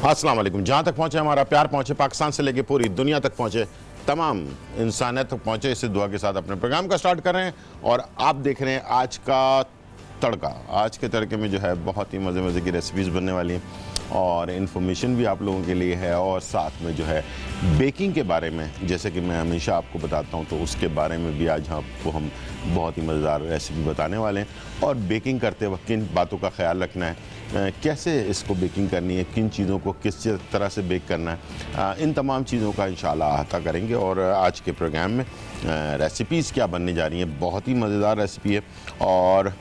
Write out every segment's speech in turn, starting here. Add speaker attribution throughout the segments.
Speaker 1: अस्सलाम वालेकुम। जहाँ तक पहुँचे हमारा प्यार, पहुँचे पाकिस्तान से लेके पूरी दुनिया तक पहुँचे, तमाम इंसानियत तक पहुँचे, इस दुआ के साथ अपने प्रोग्राम का स्टार्ट कर रहे हैं। और आप देख रहे हैं आज का तड़का। आज के तड़के में जो है बहुत ही मज़े मज़े की रेसिपीज़ बनने वाली हैं और इन्फॉर्मेशन भी आप लोगों के लिए है, और साथ में जो है बेकिंग के बारे में, जैसे कि मैं हमेशा आपको बताता हूं, तो उसके बारे में भी आज आपको हम बहुत ही मज़ेदार रेसिपी बताने वाले हैं। और बेकिंग करते वक्त किन बातों का ख्याल रखना है, कैसे इसको बेकिंग करनी है, किन चीज़ों को किस तरह से बेक करना है, इन तमाम चीज़ों का इंशाल्लाह अहाता करेंगे। और आज के प्रोग्राम में रेसिपीज़ क्या बनने जा रही हैं, बहुत ही मज़ेदार रेसिपी है। और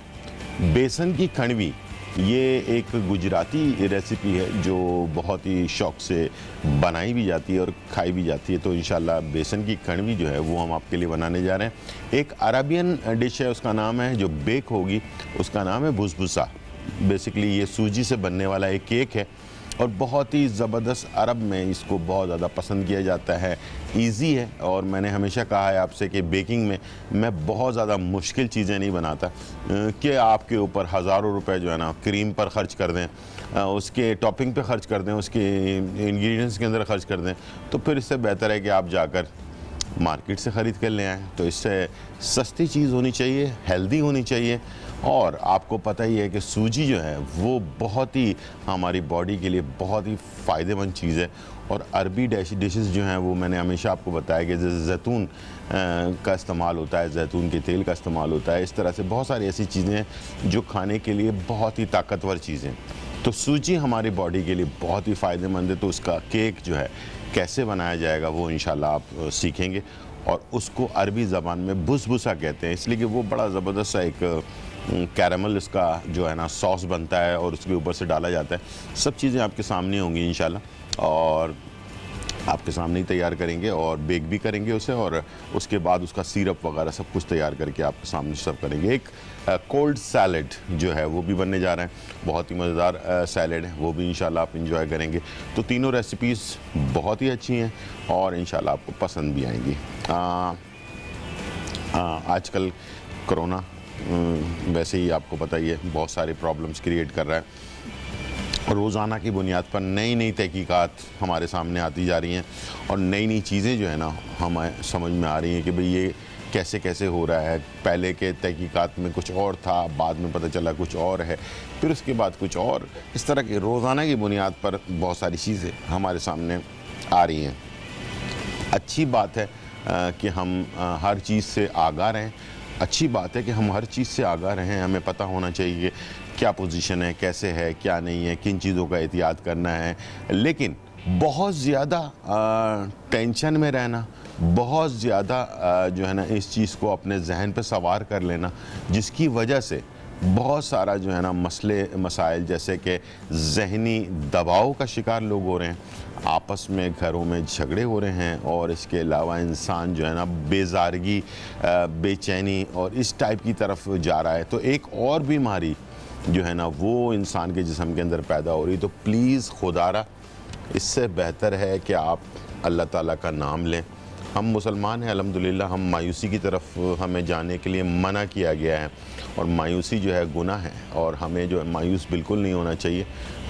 Speaker 1: बेसन की खंडवी, ये एक गुजराती रेसिपी है जो बहुत ही शौक़ से बनाई भी जाती है और खाई भी जाती है। तो इंशाल्लाह बेसन की खंडवी जो है वो हम आपके लिए बनाने जा रहे हैं। एक अरबियन डिश है, उसका नाम है, जो बेक होगी उसका नाम है बुसबुसा। बेसिकली ये सूजी से बनने वाला एक केक है और बहुत ही ज़बरदस्त, अरब में इसको बहुत ज़्यादा पसंद किया जाता है। इजी है, और मैंने हमेशा कहा है आपसे कि बेकिंग में मैं बहुत ज़्यादा मुश्किल चीज़ें नहीं बनाता कि आपके ऊपर हज़ारों रुपए जो है ना क्रीम पर ख़र्च कर दें, उसके टॉपिंग पे ख़र्च कर दें, उसके इंग्रेडिएंट्स के अंदर ख़र्च कर दें। तो फिर इससे बेहतर है कि आप जाकर मार्केट से ख़रीद कर ले आएँ। तो इससे सस्ती चीज़ होनी चाहिए, हेल्दी होनी चाहिए। और आपको पता ही है कि सूजी जो है वो बहुत ही हमारी बॉडी के लिए बहुत ही फ़ायदेमंद चीज़ है। और अरबी डिशेस जो हैं वो मैंने हमेशा आपको बताया कि जैसे जैतून का इस्तेमाल होता है, जैतून के तेल का इस्तेमाल होता है, इस तरह से बहुत सारी ऐसी चीज़ें हैं जो खाने के लिए बहुत ही ताकतवर चीज़ें। तो सूजी हमारी बॉडी के लिए बहुत ही फ़ायदेमंद है। तो उसका केक जो है कैसे बनाया जाएगा वो इंशाल्लाह आप सीखेंगे। और उसको अरबी ज़बान में बुसबुसा कहते हैं, इसलिए कि वो बड़ा ज़बरदस्त सा एक कैरमल इसका जो है ना सॉस बनता है और उसके ऊपर से डाला जाता है। सब चीज़ें आपके सामने होंगी इंशाल्लाह, और आपके सामने ही तैयार करेंगे और बेक भी करेंगे उसे। और उसके बाद उसका सिरप वगैरह सब कुछ तैयार करके आपके सामने सर्व करेंगे। एक कोल्ड सैलड जो है वो भी बनने जा रहा है, बहुत ही मज़ेदार सैलड है, वो भी इंशाल्लाह आप इंजॉय करेंगे। तो तीनों रेसिपीज़ बहुत ही अच्छी हैं और इंशाल्लाह आपको पसंद भी आएंगी। आजकल कोरोना वैसे ही आपको पता ही है बहुत सारे प्रॉब्लम्स क्रिएट कर रहा है। रोज़ाना की बुनियाद पर नई नई तहकीकात हमारे सामने आती जा रही हैं और नई नई चीज़ें जो है ना हमें समझ में आ रही हैं कि भाई ये कैसे कैसे हो रहा है। पहले के तहकीकात में कुछ और था, बाद में पता चला कुछ और है, फिर उसके बाद कुछ और। इस तरह की रोज़ाना की बुनियाद पर बहुत सारी चीज़ें हमारे सामने आ रही हैं। अच्छी बात है कि हम हर चीज़ से आगाह रहें। अच्छी बात है कि हम हर चीज़ से आगाह रहें। हमें पता होना चाहिए क्या पोजीशन है, कैसे है, क्या नहीं है, किन चीज़ों का एहतियात करना है। लेकिन बहुत ज़्यादा टेंशन में रहना, बहुत ज़्यादा जो है ना इस चीज़ को अपने जहन पे सवार कर लेना, जिसकी वजह से बहुत सारा जो है ना मसले मसाइल, जैसे कि ज़हनी दबाव का शिकार लोग हो रहे हैं, आपस में घरों में झगड़े हो रहे हैं, और इसके अलावा इंसान जो है ना बेजारगी, बेचैनी और इस टाइप की तरफ जा रहा है। तो एक और बीमारी जो है ना वो इंसान के जिस्म के अंदर पैदा हो रही। तो प्लीज़ खुदारा, इससे बेहतर है कि आप अल्लाह ताला का नाम लें। हम मुसलमान हैं अल्हम्दुलिल्लाह, हम मायूसी की तरफ हमें जाने के लिए मना किया गया है, और मायूसी जो है गुनाह है, और हमें जो है मायूस बिल्कुल नहीं होना चाहिए।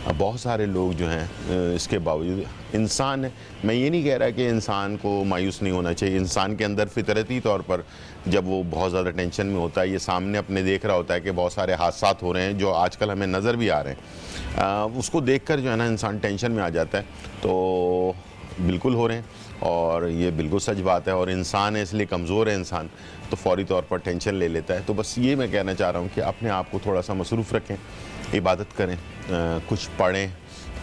Speaker 1: बहुत सारे लोग जो हैं इसके बावजूद, इंसान है, मैं ये नहीं कह रहा कि इंसान को मायूस नहीं होना चाहिए। इंसान के अंदर फितरती तौर पर जब वो बहुत ज़्यादा टेंशन में होता है, ये सामने अपने देख रहा होता है कि बहुत सारे हादसात हो रहे हैं जो आजकल हमें नज़र भी आ रहे हैं, उसको देखकर जो है ना इंसान टेंशन में आ जाता है। तो बिल्कुल हो रहे हैं, और ये बिल्कुल सच बात है। और इंसान है इसलिए कमज़ोर है इंसान, तो फौरी तौर पर टेंशन ले लेता है। तो बस ये मैं कहना चाह रहा हूँ कि अपने आप को थोड़ा सा मसरूफ़ रखें, इबादत करें, कुछ पढ़ें,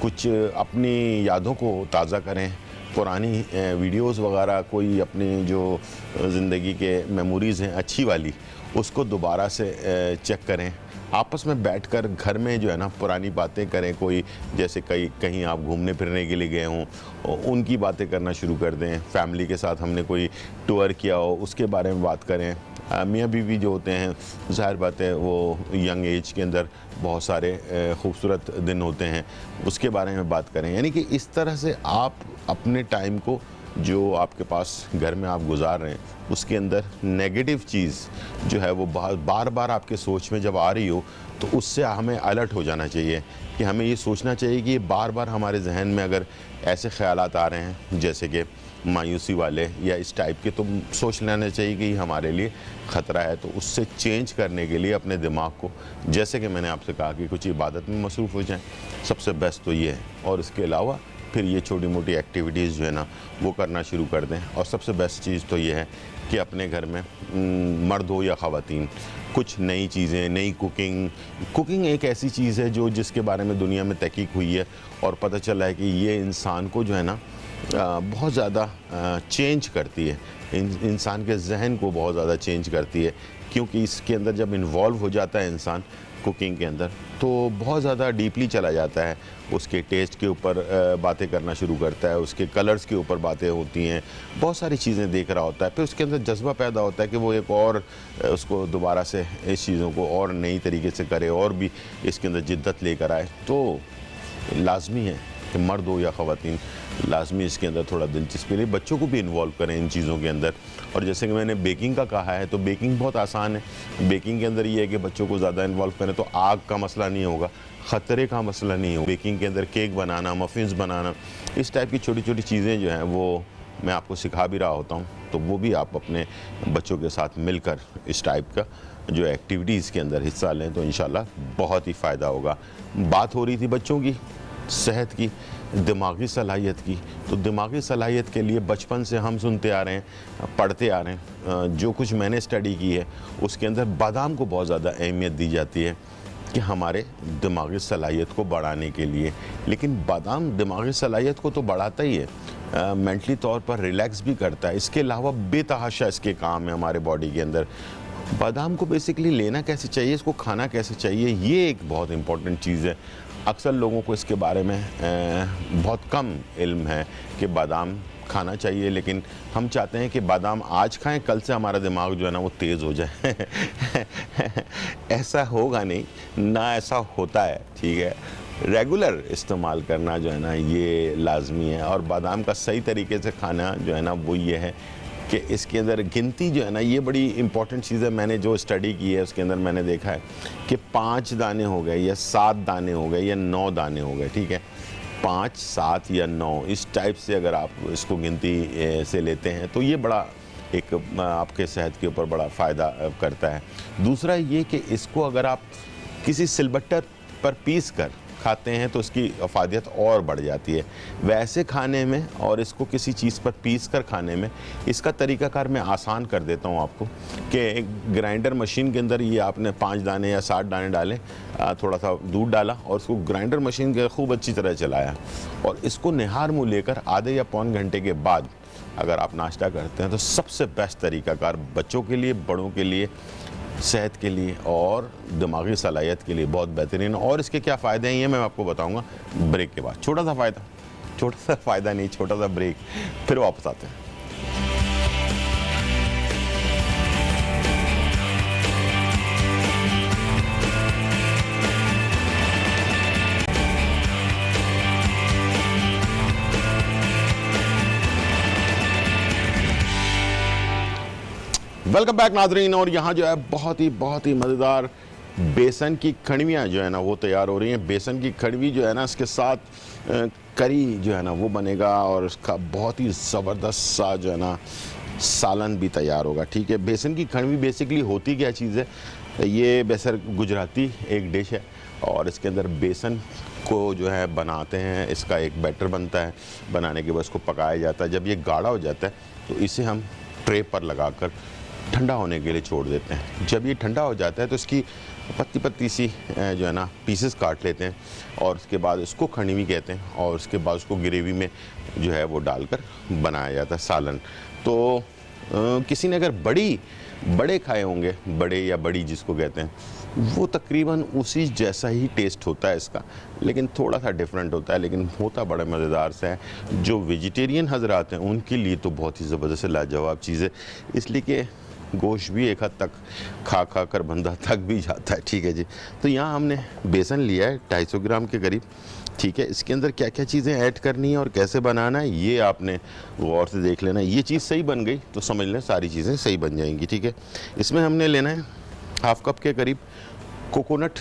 Speaker 1: कुछ अपनी यादों को ताज़ा करें, पुरानी वीडियोस वगैरह, कोई अपनी जो ज़िंदगी के मेमोरीज़ हैं अच्छी वाली, उसको दोबारा से चेक करें। आपस में बैठकर घर में जो है ना पुरानी बातें करें। कोई जैसे कहीं आप घूमने फिरने के लिए गए हों, उनकी बातें करना शुरू कर दें। फैमिली के साथ हमने कोई टूर किया हो, उसके बारे में बात करें। मियाँ बीवी जो होते हैं, ज़ाहिर बात है वो यंग एज के अंदर बहुत सारे खूबसूरत दिन होते हैं, उसके बारे में बात करें। यानी कि इस तरह से आप अपने टाइम को जो आपके पास घर में आप गुजार रहे हैं, उसके अंदर नेगेटिव चीज़ जो है वो बार बार आपके सोच में जब आ रही हो, तो उससे हमें अलर्ट हो जाना चाहिए कि हमें ये सोचना चाहिए कि बार बार हमारे जहन में अगर ऐसे ख़यालात आ रहे हैं जैसे कि मायूसी वाले या इस टाइप के, तो सोच लेना चाहिए कि हमारे लिए ख़तरा है। तो उससे चेंज करने के लिए अपने दिमाग को, जैसे कि मैंने आपसे कहा कि कुछ इबादत में मसरूफ़ हो जाएं, सबसे बेस्ट तो ये है। और इसके अलावा फिर ये छोटी मोटी एक्टिविटीज़ जो है ना वो करना शुरू कर दें। और सबसे बेस्ट चीज़ तो ये है कि अपने घर में मर्द हो या ख़वातीन, कुछ नई चीज़ें, नई कुकिंग एक ऐसी चीज़ है जो जिसके बारे में दुनिया में तहकीक हुई है और पता चला है कि ये इंसान को जो है ना बहुत ज़्यादा चेंज करती है, इंसान के जहन को बहुत ज़्यादा चेंज करती है। क्योंकि इसके अंदर जब इन्वॉल्व हो जाता है इंसान कुकिंग के अंदर तो बहुत ज़्यादा डीपली चला जाता है, उसके टेस्ट के ऊपर बातें करना शुरू करता है, उसके कलर्स के ऊपर बातें होती हैं, बहुत सारी चीज़ें देख रहा होता है। फिर उसके अंदर जज्बा पैदा होता है कि वो एक और उसको दोबारा से इस चीज़ों को और नई तरीके से करे और भी इसके अंदर जिद्दत लेकर आए। तो लाजमी है कि मर्द हो या ख़वातीन लाजमी इसके अंदर थोड़ा दिलचस्पी ले, बच्चों को भी इन्वॉल्व करें इन चीज़ों के अंदर। और जैसे कि मैंने बेकिंग का कहा है, तो बेकिंग बहुत आसान है। बेकिंग के अंदर ये है कि बच्चों को ज़्यादा इन्वॉल्व करें तो आग का मसला नहीं होगा, ख़तरे का मसला नहीं होगा। बेकिंग के अंदर केक बनाना, मफ़िन्स बनाना, इस टाइप की छोटी छोटी चीज़ें जो हैं वो मैं आपको सिखा भी रहा होता हूँ। तो वो भी आप अपने बच्चों के साथ मिलकर इस टाइप का जो एक्टिविटीज़ के अंदर हिस्सा लें तो इंशाल्लाह बहुत ही फ़ायदा होगा। बात हो रही थी बच्चों की सेहत की, दिमागी सलाहियत की। तो दिमागी सलाहियत के लिए बचपन से हम सुनते आ रहे हैं, पढ़ते आ रहे हैं, जो कुछ मैंने स्टडी की है उसके अंदर बादाम को बहुत ज़्यादा अहमियत दी जाती है कि हमारे दिमागी सलाहियत को बढ़ाने के लिए। लेकिन बादाम दिमागी सलाहियत को तो बढ़ाता ही है, मेंटली तौर पर रिलैक्स भी करता है। इसके अलावा बेतहाशा इसके काम है हमारे बॉडी के अंदर। बादाम को बेसिकली लेना कैसे चाहिए, इसको खाना कैसे चाहिए, ये एक बहुत इंपॉर्टेंट चीज़ है। अक्सर लोगों को इसके बारे में बहुत कम इल्म है कि बादाम खाना चाहिए, लेकिन हम चाहते हैं कि बादाम आज खाएं, कल से हमारा दिमाग जो है ना वो तेज़ हो जाए। ऐसा होगा नहीं ना, ऐसा होता है, ठीक है। रेगुलर इस्तेमाल करना जो है ना ये लाजमी है। और बादाम का सही तरीके से खाना जो है ना वो ये है कि इसके अंदर गिनती जो है ना ये बड़ी इंपॉर्टेंट चीज़ है। मैंने जो स्टडी की है उसके अंदर मैंने देखा है कि 5 दाने हो गए या 7 दाने हो गए या 9 दाने हो गए, ठीक है। 5, 7 या 9 इस टाइप से अगर आप इसको गिनती से लेते हैं तो ये बड़ा एक आपके सेहत के ऊपर बड़ा फ़ायदा करता है। दूसरा ये कि इसको अगर आप किसी सिलबट्टर पर पीस कर खाते हैं तो इसकी अफादियत और बढ़ जाती है। वैसे खाने में और इसको किसी चीज़ पर पीस कर खाने में इसका तरीक़ाकार मैं आसान कर देता हूँ आपको कि ग्राइंडर मशीन के अंदर ये आपने 5 दाने या 7 दाने डालें, थोड़ा सा दूध डाला और उसको ग्राइंडर मशीन के खूब अच्छी तरह चलाया और इसको निहार मुँह लेकर आधे या पौन घंटे के बाद अगर आप नाश्ता करते हैं तो सबसे बेस्ट तरीक़ाकार बच्चों के लिए, बड़ों के लिए, सेहत के लिए और दिमागी सलाहियत के लिए बहुत बेहतरीन। और इसके क्या फ़ायदे हैं ये मैं आपको बताऊंगा ब्रेक के बाद। छोटा सा फ़ायदा नहीं, छोटा सा ब्रेक, फिर वापस आते हैं। वेलकम बैक नाजरीन। और यहाँ जो है बहुत ही मज़ेदार बेसन की खड़वियाँ जो है ना वो तैयार हो रही हैं। बेसन की खड़वी जो है ना इसके साथ करी जो है ना वो बनेगा और उसका बहुत ही ज़बरदस्त सा जो है ना सालन भी तैयार होगा, ठीक है। बेसन की खड़वी बेसिकली होती क्या चीज़ है, ये बेसर गुजराती एक डिश है और इसके अंदर बेसन को जो है बनाते हैं, इसका एक बैटर बनता है, बनाने के बाद इसको पकाया जाता है। जब ये गाढ़ा हो जाता है तो इसे हम ट्रे पर लगाकर ठंडा होने के लिए छोड़ देते हैं। जब ये ठंडा हो जाता है तो इसकी पत्ती सी जो है ना पीसेस काट लेते हैं और उसके बाद इसको खड़वी कहते हैं और उसके बाद उसको ग्रेवी में जो है वो डालकर बनाया जाता है सालन। तो किसी ने अगर बड़े खाए होंगे, बड़े या बड़ी जिसको कहते हैं, वो तकरीबन उसी जैसा ही टेस्ट होता है इसका, लेकिन थोड़ा सा डिफरेंट होता है, लेकिन होता बड़ा मज़ेदार सा है। जो वेजिटेरियन हजरात हैं उनके लिए तो बहुत ही ज़बरदस्त लाजवाब चीज़ है, इसलिए कि गोश्त भी एक हद तक खा कर बंदा थक भी जाता है, ठीक है जी। तो यहाँ हमने बेसन लिया है 250 ग्राम के करीब, ठीक है। इसके अंदर क्या क्या चीज़ें ऐड करनी है और कैसे बनाना है ये आपने गौर से देख लेना है। ये चीज़ सही बन गई तो समझ लें सारी चीज़ें सही बन जाएंगी, ठीक है। इसमें हमने लेना है 1/2 कप के करीब कोकोनट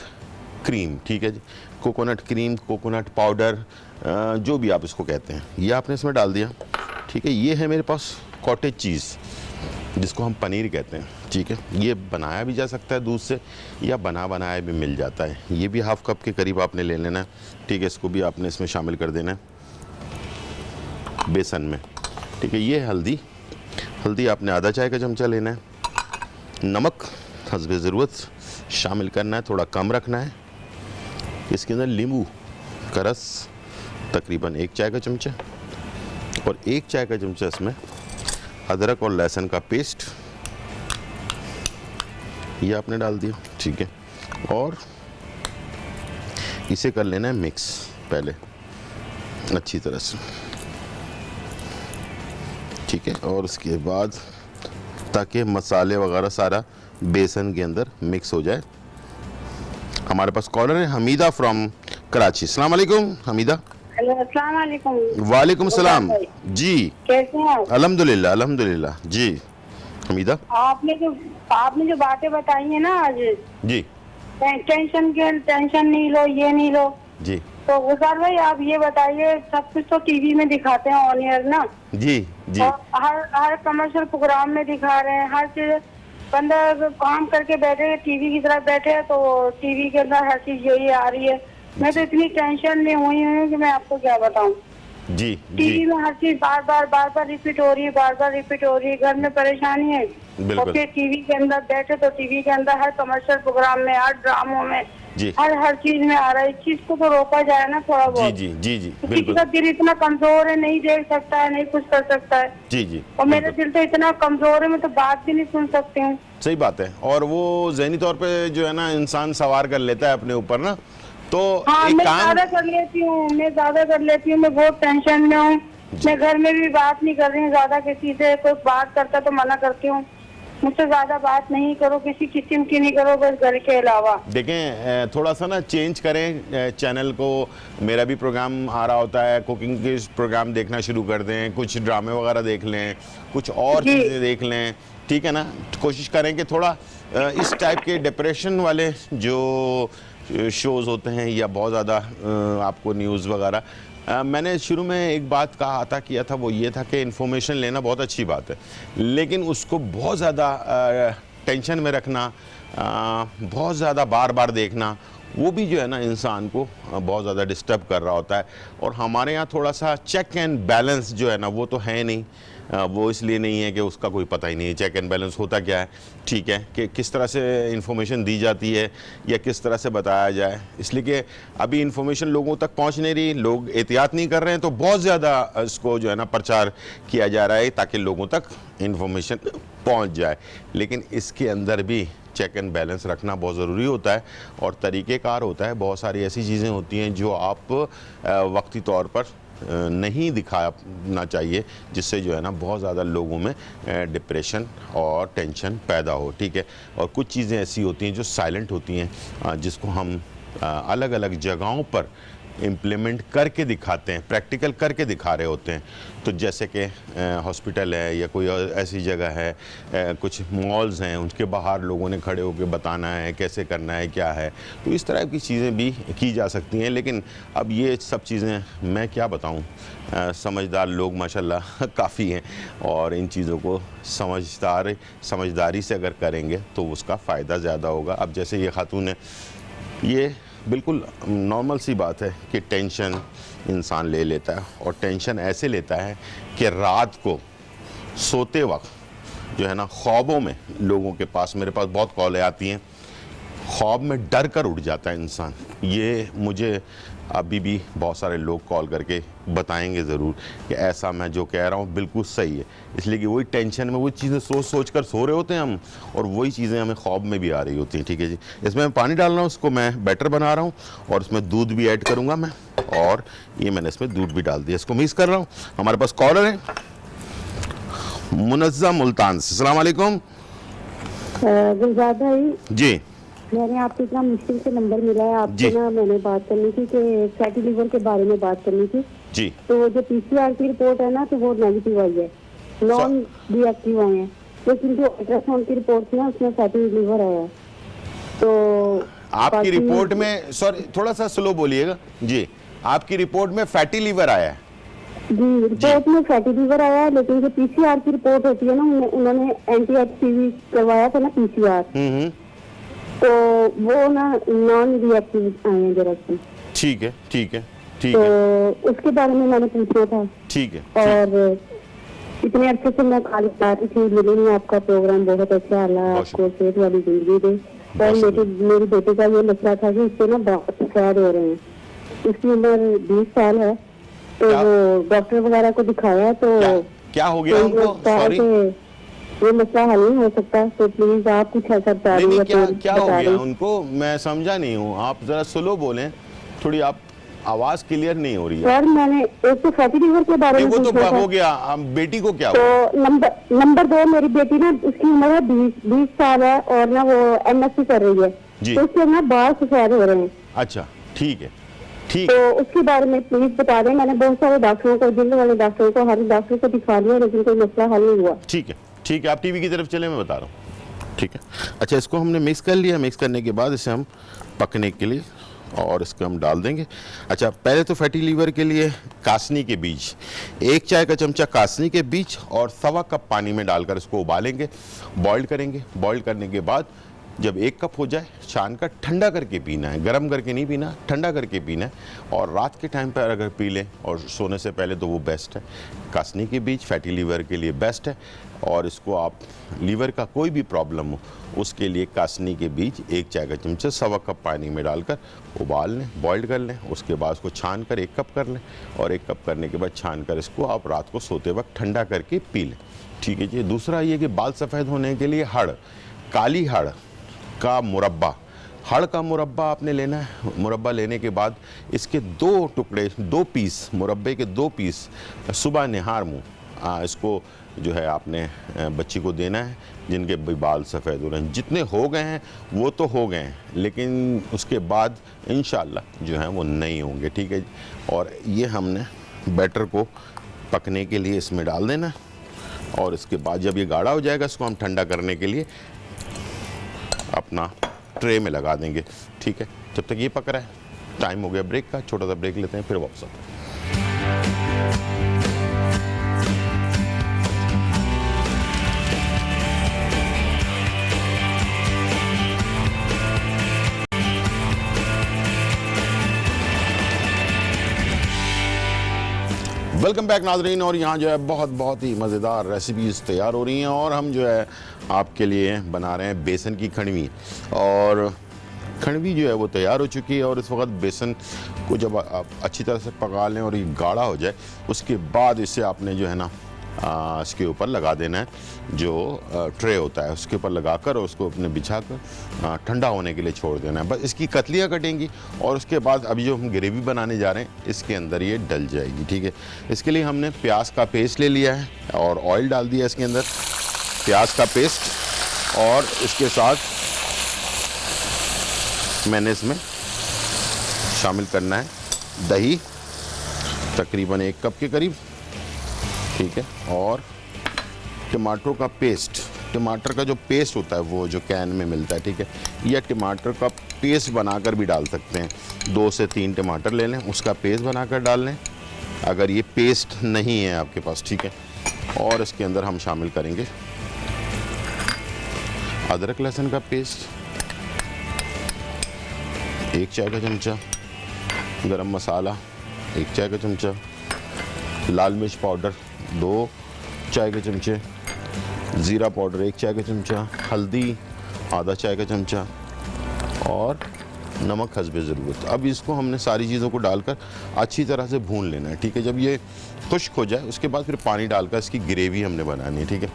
Speaker 1: क्रीम, ठीक है जी, कोकोनट क्रीम, कोकोनट पाउडर, जो भी आप इसको कहते हैं, ये आपने इसमें डाल दिया, ठीक है। ये है मेरे पास कॉटेज चीज़, जिसको हम पनीर कहते हैं, ठीक है। ये बनाया भी जा सकता है दूध से, या बना बनाया भी मिल जाता है। ये भी हाफ कप के करीब आपने ले लेना है, ठीक है। इसको भी आपने इसमें शामिल कर देना है बेसन में, ठीक है। ये हल्दी आपने आधा चाय का चमचा लेना है। नमक हस्बे ज़रूरत शामिल करना है, थोड़ा कम रखना है। इसके अंदर नींबू का रस तकरीबन 1 चाय का चमचा, और 1 चाय का चमचा इसमें अदरक और लहसुन का पेस्ट, ये आपने डाल दिया, ठीक है। और इसे कर लेना है मिक्स पहले अच्छी तरह से, ठीक है। और उसके बाद ताकि मसाले वगैरह सारा बेसन के अंदर मिक्स हो जाए। हमारे पास कॉलर है हमीदा फ्रॉम कराची। अस्सलाम वालेकुम हमीदा।
Speaker 2: हेलो, अस्सलाम वालेकुम।
Speaker 1: वालेकुम सलाम जी,
Speaker 2: कैसे हैं आप?
Speaker 1: अल्हम्दुलिल्लाह अल्हम्दुलिल्लाह जी। हमीदा,
Speaker 2: आपने जो बातें बताई हैं ना आज,
Speaker 1: जी
Speaker 2: टेंशन नहीं लो, ये नहीं लो,
Speaker 1: जी
Speaker 2: तो गुजार भाई आप ये बताइए, सब कुछ तो टीवी में दिखाते हैं ऑन एयर ना,
Speaker 1: जी जी
Speaker 2: और हर कमर्शियल प्रोग्राम में दिखा रहे हैं हर चीज। बंदा काम करके बैठे टीवी की तरफ बैठे है, तो टीवी के अंदर हर चीज यही आ रही है। मैं तो इतनी टेंशन में हुई हूँ कि मैं आपको क्या बताऊँ।
Speaker 1: जी
Speaker 2: टीवी में हर चीज बार बार रिपीट हो रही है, बार बार रिपीट हो रही है। घर में परेशानी है, और फिर टीवी के अंदर बैठे तो टीवी के अंदर हर कमर्शियल प्रोग्राम में, हर ड्रामों में, हर चीज में आ रहा है। इस चीज को तो रोका जाए ना थोड़ा बहुत।
Speaker 1: जी जी जी
Speaker 2: तो किसी का दिल इतना कमजोर है, नहीं देख सकता है, नहीं कुछ कर सकता है।
Speaker 1: जी जी,
Speaker 2: और मेरा दिल तो इतना कमजोर है, मैं तो बात भी नहीं सुन सकती हूँ।
Speaker 1: सही बात है। और वो ज़हनी तौर पे जो है ना इंसान सवार कर लेता है अपने ऊपर ना, तो
Speaker 2: हाँ,
Speaker 1: एक
Speaker 2: मैं
Speaker 1: काम
Speaker 2: ज्यादा कर लेती हूँ, मैं बहुत टेंशन में हूँ। मैं घर में भी बात नहीं कर रही हूँ ज्यादा किसी से, कोई बात करता तो मना करती हूँ, मुझसे ज्यादा बात नहीं करो, किसी किस्म की नहीं करो, बस घर के अलावा।
Speaker 1: देखें, थोड़ा सा ना चेंज करें चैनल को। मेरा भी प्रोग्राम आ रहा होता है, कुकिंग के प्रोग्राम देखना शुरू कर दें, कुछ ड्रामे वगैरह देख लें, कुछ और चीज़ें देख लें, ठीक है ना। कोशिश करें कि थोड़ा इस टाइप के डिप्रेशन वाले जो शोज़ होते हैं, या बहुत ज़्यादा आपको न्यूज़ वगैरह, मैंने शुरू में एक बात किया था, वो ये था कि इन्फॉर्मेशन लेना बहुत अच्छी बात है, लेकिन उसको बहुत ज़्यादा टेंशन में रखना, बहुत ज़्यादा बार बार देखना, वो भी जो है ना इंसान को बहुत ज़्यादा डिस्टर्ब कर रहा होता है। और हमारे यहाँ थोड़ा सा चेक एंड बैलेंस जो है ना वो तो है नहीं। वो इसलिए नहीं है कि उसका कोई पता ही नहीं है चेक एंड बैलेंस होता क्या है, ठीक है, कि किस तरह से इन्फॉर्मेशन दी जाती है या किस तरह से बताया जाए। इसलिए कि अभी इन्फॉर्मेशन लोगों तक पहुंच नहीं रही, लोग एहतियात नहीं कर रहे हैं, तो बहुत ज़्यादा इसको जो है ना प्रचार किया जा रहा है ताकि लोगों तक इन्फॉर्मेशन पहुंच जाए। लेकिन इसके अंदर भी चेक एंड बैलेंस रखना बहुत ज़रूरी होता है, और तरीक़ेकार होता है। बहुत सारी ऐसी चीज़ें होती हैं जो आप वक्ती तौर पर नहीं दिखाना चाहिए, जिससे जो है ना बहुत ज़्यादा लोगों में डिप्रेशन और टेंशन पैदा हो, ठीक है। और कुछ चीज़ें ऐसी होती हैं जो साइलेंट होती हैं, जिसको हम अलग अलग जगहों पर इम्प्लीमेंट करके दिखाते हैं, प्रैक्टिकल करके दिखा रहे होते हैं। तो जैसे कि हॉस्पिटल है या कोई ऐसी जगह है, कुछ मॉल्स हैं, उनके बाहर लोगों ने खड़े होकर बताना है कैसे करना है, क्या है। तो इस तरह की चीज़ें भी की जा सकती हैं। लेकिन अब ये सब चीज़ें मैं क्या बताऊं, समझदार लोग माशाल्लाह काफ़ी हैं, और इन चीज़ों को समझदारी से अगर करेंगे तो उसका फ़ायदा ज़्यादा होगा। अब जैसे ये खातून है, ये बिल्कुल नॉर्मल सी बात है कि टेंशन इंसान ले लेता है, और टेंशन ऐसे लेता है कि रात को सोते वक्त जो है ना ख्वाबों में, लोगों के पास, मेरे पास बहुत कॉलें आती हैं, ख्वाब में डर कर उठ जाता है इंसान। ये मुझे अभी भी बहुत सारे लोग कॉल करके बताएंगे ज़रूर कि ऐसा मैं जो कह रहा हूँ बिल्कुल सही है। इसलिए कि वही टेंशन में वही चीज़ें सोच कर सो रहे होते हैं हम, और वही चीज़ें हमें ख्वाब में भी आ रही होती हैं, ठीक है जी। इसमें मैं पानी डाल रहा हूँ, इसको मैं बैटर बना रहा हूँ, और इसमें दूध भी ऐड करूँगा मैं, और ये मैंने इसमें दूध भी डाल दिया, इसको मिक्स कर रहा हूँ। हमारे पास कॉलर है मुनज़्ज़म मुल्तान से। अस्सलाम वालेकुम।
Speaker 2: गुलजार भाई
Speaker 1: जी,
Speaker 2: मैंने आपको इतना मुश्किल से नंबर मिला है आपसे ना, मैंने बात करनी थी कि फैटी लिवर के बारे में बात करनी थी
Speaker 1: जी।
Speaker 2: तो जो पीसीआर की रिपोर्ट है ना, तो वो नेगेटिव आई है, नॉन रिएक्टिव आए हैं, लेकिन जो अल्ट्रासाउंड की रिपोर्ट थी ना उसमें फैटी लिवर आया है। तो
Speaker 1: आपकी रिपोर्ट में, सॉरी थोड़ा सा स्लो बोलिएगा जी, आपकी रिपोर्ट में फैटी लीवर आया है?
Speaker 2: जी, रिपोर्ट में फैटी लीवर आया है, लेकिन जो पीसीआर की रिपोर्ट होती है ना, उन्होंने एंटी-एचसीवी करवाया था ना पीसीआर, तो वो ना नॉन रिएक्टिव आए हैं दरअसल।
Speaker 1: ठीक है, ठीक है, ठीक
Speaker 2: तो
Speaker 1: है,
Speaker 2: उसके बारे में मैंने पूछना था।
Speaker 1: ठीक है।
Speaker 2: और इतने अच्छे से मैं कॉल कर रही थी, मिली आपका प्रोग्राम बहुत अच्छा, अल्लाह आपको सेहत वाली जिंदगी दे। और मेरी बेटे का ये मसला था कि इससे ना बहुत सफेद हो रहे हैं, उसकी उम्र 20 साल है, तो वो डॉक्टर वगैरह को दिखाया तो
Speaker 1: क्या हो गया उनको? सॉरी,
Speaker 2: ये मसला हल नहीं हो सकता, तो प्लीज आप कुछ ऐसा बता दीजिए।
Speaker 1: क्या हो गया उनको? मैं समझा नहीं हूँ, आप जरा स्लो बोलें, थोड़ी आप आवाज क्लियर नहीं हो रही है।
Speaker 2: सर मैंने एक तो फैटी लीवर के बारे में
Speaker 1: वो तो हो गया, बेटी को क्या हुआ?
Speaker 2: तो नंबर 2 मेरी बेटी ना, उसकी उम्र है 20 साल है और ना वो एमएससी कर रही है, तो उसके ना बाल सफेद हो रहे हैं।
Speaker 1: अच्छा, ठीक है, ठीक।
Speaker 2: तो उसके बारे में प्लीज बता दें। मैंने बहुत सारे डॉक्टरों को, जिले वाले डॉक्टरों को, हर डॉक्टर को दिखा लिया, लेकिन कोई मसला हल नहीं हुआ।
Speaker 1: ठीक है, ठीक है, आप टीवी की तरफ चले, मैं बता रहा हूँ। ठीक है, अच्छा, इसको हमने मिक्स कर लिया। मिक्स करने के बाद इसे हम पकने के लिए और इसको हम डाल देंगे। अच्छा, पहले तो फैटी लीवर के लिए कासनी के बीज, 1 चाय का चमचा कासनी के बीज और 1.25 कप पानी में डालकर इसको उबालेंगे, बॉइल्ड करेंगे। बॉइल्ड करने के बाद जब 1 कप हो जाए, छान कर ठंडा करके पीना है, गर्म करके नहीं पीना, ठंडा करके पीना है। और रात के टाइम पर अगर पी लें और सोने से पहले तो वो बेस्ट है। कासनी के बीज फैटी लीवर के लिए बेस्ट है, और इसको आप लीवर का कोई भी प्रॉब्लम हो उसके लिए कासनी के बीज 1 चाय का चमचा 1.25 कप पानी में डालकर उबाल लें, बॉइल्ड कर लें। उसके बाद उसको छान कर 1 कप कर लें, और 1 कप करने के बाद छान कर इसको आप रात को सोते वक्त ठंडा करके पी लें। ठीक है जी। दूसरा ये कि बाल सफ़ेद होने के लिए हड़, काली हड़ का मुरब्बा, हड़ का मुरब्बा आपने लेना है। मुरब्बा लेने के बाद इसके 2 टुकड़े, 2 पीस, मुरब्बे के 2 पीस सुबह निहार मुँह इसको जो है आपने बच्ची को देना है, जिनके बाल सफ़ेद हो रहे हैं। जितने हो गए हैं वो तो हो गए हैं, लेकिन उसके बाद इंशाल्लाह जो है वो नहीं होंगे। ठीक है। और ये हमने बैटर को पकने के लिए इसमें डाल देना, और इसके बाद जब ये गाढ़ा हो जाएगा इसको हम ठंडा करने के लिए अपना ट्रे में लगा देंगे। ठीक है। जब तक ये पक रहा है, टाइम हो गया ब्रेक का, छोटा सा ब्रेक लेते हैं, फिर वापस आते हैं। वेलकम बैक नाज़रीन। और यहाँ जो है बहुत ही मज़ेदार रेसिपीज़ तैयार हो रही हैं, और हम जो है आपके लिए बना रहे हैं बेसन की खंडवी। और खंडवी जो है वो तैयार हो चुकी है, और इस वक्त बेसन को जब आप अच्छी तरह से पका लें और ये गाढ़ा हो जाए, उसके बाद इसे आपने जो है ना इसके ऊपर लगा देना है, जो ट्रे होता है उसके ऊपर लगाकर और उसको अपने बिछाकर ठंडा होने के लिए छोड़ देना है। बस इसकी कतलियाँ कटेंगी, और उसके बाद अभी जो हम ग्रेवी बनाने जा रहे हैं इसके अंदर ये डल जाएगी। ठीक है। इसके लिए हमने प्याज का पेस्ट ले लिया है और ऑयल डाल दिया इसके अंदर, प्याज का पेस्ट, और इसके साथ मैंने इसमें शामिल करना है दही, तकरीबन 1 कप के करीब। ठीक है। और टमाटर का पेस्ट, टमाटर का जो पेस्ट होता है वो जो कैन में मिलता है, ठीक है, या टमाटर का पेस्ट बनाकर भी डाल सकते हैं। 2 से 3 टमाटर ले लें, उसका पेस्ट बनाकर डाल लें अगर ये पेस्ट नहीं है आपके पास। ठीक है। और इसके अंदर हम शामिल करेंगे अदरक लहसुन का पेस्ट, 1 चाय का चमचा, गरम मसाला 1 चाय का चमचा, लाल मिर्च पाउडर 2 चाय के चमचे, ज़ीरा पाउडर 1 चाय का चमचा, हल्दी आधा चाय का चमचा, और नमक हस्बे ज़रूरत। अब इसको हमने सारी चीज़ों को डालकर अच्छी तरह से भून लेना है। ठीक है। जब ये खुश्क हो जाए उसके बाद फिर पानी डालकर इसकी ग्रेवी हमने बनानी है। ठीक है।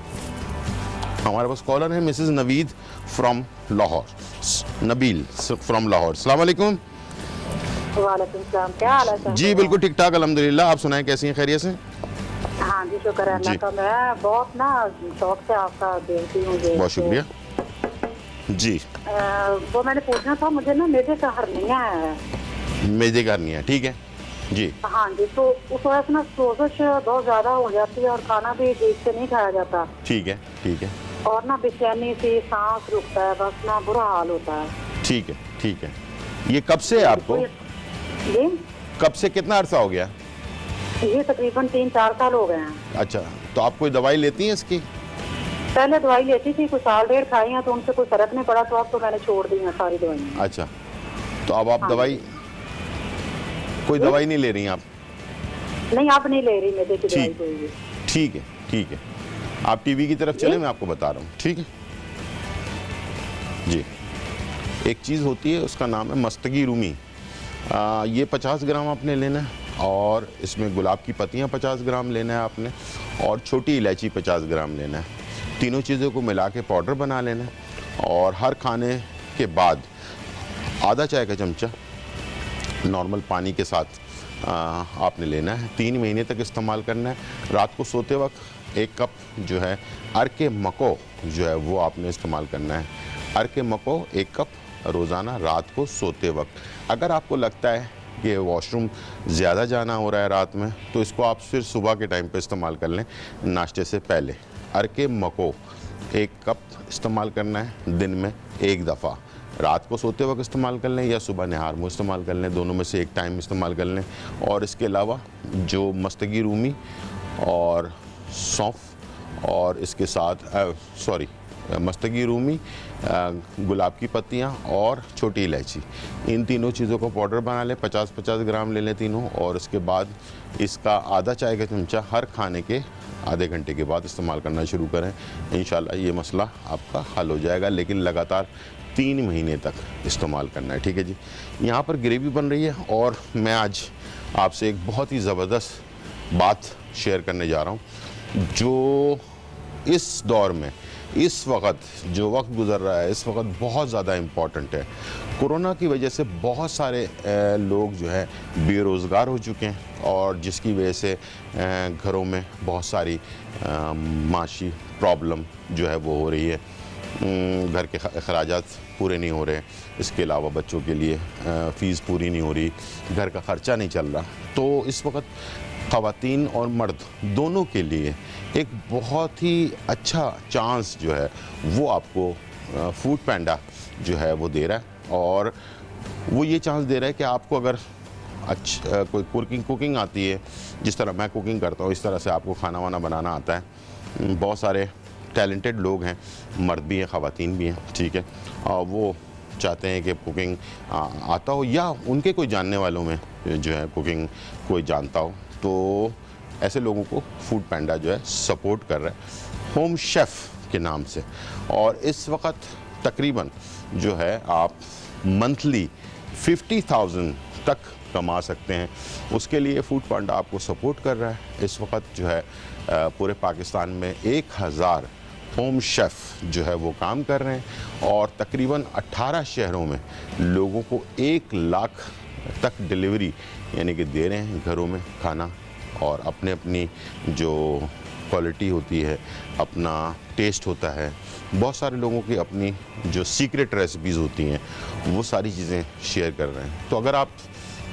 Speaker 1: हमारे पास कॉलर है Mrs Naveed from Lahore, Nabeel from Lahore. अस्सलाम वालेकुम।
Speaker 2: वालेकुम सलाम, क्या हाल है सर?
Speaker 1: जी बिल्कुल ठीक ठाक अल्हम्दुलिल्लाह। आप सुनाएं, कैसी हैं, खैरियत से?
Speaker 2: हाँ जी, शुक्र है अल्लाह का। मैं बहुत ना शौक से आपका देखती हूँ।
Speaker 1: बहुत शुक्रिया जी।
Speaker 2: वो मैंने पूछना था, मुझे ना मेदे का हर्निया है।
Speaker 1: मेदे का हर्निया, ठीक है जी।
Speaker 2: हाँ जी, तो उस वजह से ना सोजिश बहुत ज्यादा हो जाती है और खाना भी ठीक से नहीं खाया जाता।
Speaker 1: ठीक है, ठीक है।
Speaker 2: और ना बेचैनी से सांस रुकता है, बस ना बुरा हाल होता है।
Speaker 1: ठीक है, ठीक है। ये कब से है आपको?
Speaker 2: जी,
Speaker 1: कब से, कितना अर्सा हो गया?
Speaker 2: ये तकरीबन 3-4 साल हो गए हैं।
Speaker 1: अच्छा, तो आप कोई दवाई लेती हैं इसकी?
Speaker 2: पहले दवाई लेती थी, कुछ साल डेढ़ खाई हैं तो उनसे कोई फर्क नहीं पड़ा, तो अब तो मैंने छोड़ दी है सारी दवाइयाँ।
Speaker 1: अच्छा, तो अब आप दवाई, कोई दवाई नहीं ले रही हैं आप?
Speaker 2: नहीं, अब नहीं ले रही मैं देखिए दवाई कोई भी।
Speaker 1: ठीक है, ठीक है। आप टीवी की तरफ चले, मैं आपको बता रहा हूँ, ठीक है जी। एक चीज़ होती है, उसका नाम है मस्तगी रूमी। ये 50 ग्राम आपने लेना है, और इसमें गुलाब की पत्तियाँ 50 ग्राम लेना है आपने, और छोटी इलायची 50 ग्राम लेना है। तीनों चीज़ों को मिला के पाउडर बना लेना है, और हर खाने के बाद आधा चाय का चमचा नॉर्मल पानी के साथ आपने लेना है। 3 महीने तक इस्तेमाल करना है। रात को सोते वक्त 1 कप जो है अर्के मको जो है वो आपने इस्तेमाल करना है। अर्के मको 1 कप रोज़ाना रात को सोते वक्त। अगर आपको लगता है कि वॉशरूम ज़्यादा जाना हो रहा है रात में, तो इसको आप फिर सुबह के टाइम पे इस्तेमाल कर लें, नाश्ते से पहले। अर्के मको 1 कप इस्तेमाल करना है दिन में 1 दफ़ा। रात को सोते वक्त इस्तेमाल कर लें या सुबह नहार मुँह इस्तेमाल कर लें, दोनों में से एक टाइम इस्तेमाल कर लें। और इसके अलावा जो मस्तगी रूमी और सौंफ, और इसके साथ मस्तगी रूमी, गुलाब की पत्तियाँ और छोटी इलायची, इन तीनों चीज़ों को पाउडर बना लें। 50-50 ग्राम ले लें तीनों, और इसके बाद इसका आधा चाय का चमचा हर खाने के आधे घंटे के बाद इस्तेमाल करना शुरू करें। इंशाल्लाह ये मसला आपका हल हो जाएगा, लेकिन लगातार 3 महीने तक इस्तेमाल करना है, ठीक है जी। यहाँ पर ग्रेवी बन रही है, और मैं आज आपसे एक बहुत ही ज़बरदस्त बात शेयर करने जा रहा हूँ, जो इस दौर में, इस वक्त जो वक्त गुज़र रहा है, इस वक्त बहुत ज़्यादा इम्पॉर्टेंट है। कोरोना की वजह से बहुत सारे लोग जो है बेरोज़गार हो चुके हैं, और जिसकी वजह से घरों में बहुत सारी माशी प्रॉब्लम जो है वो हो रही है। घर के अखराजात पूरे नहीं हो रहे, इसके अलावा बच्चों के लिए फ़ीस पूरी नहीं हो रही, घर का ख़र्चा नहीं चल रहा। तो इस वक्त ख़वातीन और मर्द दोनों के लिए एक बहुत ही अच्छा चांस जो है वो आपको फूड पैंडा जो है वो दे रहा है। और वो ये चांस दे रहा है कि आपको अगर कोई कुकिंग आती है, जिस तरह मैं कुकिंग करता हूँ, इस तरह से आपको खाना वाना बनाना आता है। बहुत सारे टैलेंटेड लोग हैं, मर्द भी हैं, ख़वातीन भी हैं, ठीक है। और वो चाहते हैं कि कुकिंग आता हो, या उनके कोई जानने वालों में जो है कुकिंग कोई जानता हो, तो ऐसे लोगों को फूड पैंडा जो है सपोर्ट कर रहा है होम शेफ़ के नाम से। और इस वक्त तकरीबन जो है आप मंथली 50,000 तक कमा सकते हैं। उसके लिए फूड पैंडा आपको सपोर्ट कर रहा है। इस वक्त जो है पूरे पाकिस्तान में 1000 होम शेफ़ जो है वो काम कर रहे हैं, और तकरीबन 18 शहरों में लोगों को 1 लाख तक डिलीवरी यानी कि दे रहे हैं घरों में खाना। और अपने अपनी जो क्वालिटी होती है, अपना टेस्ट होता है, बहुत सारे लोगों की अपनी जो सीक्रेट रेसिपीज़ होती हैं, वो सारी चीज़ें शेयर कर रहे हैं। तो अगर आप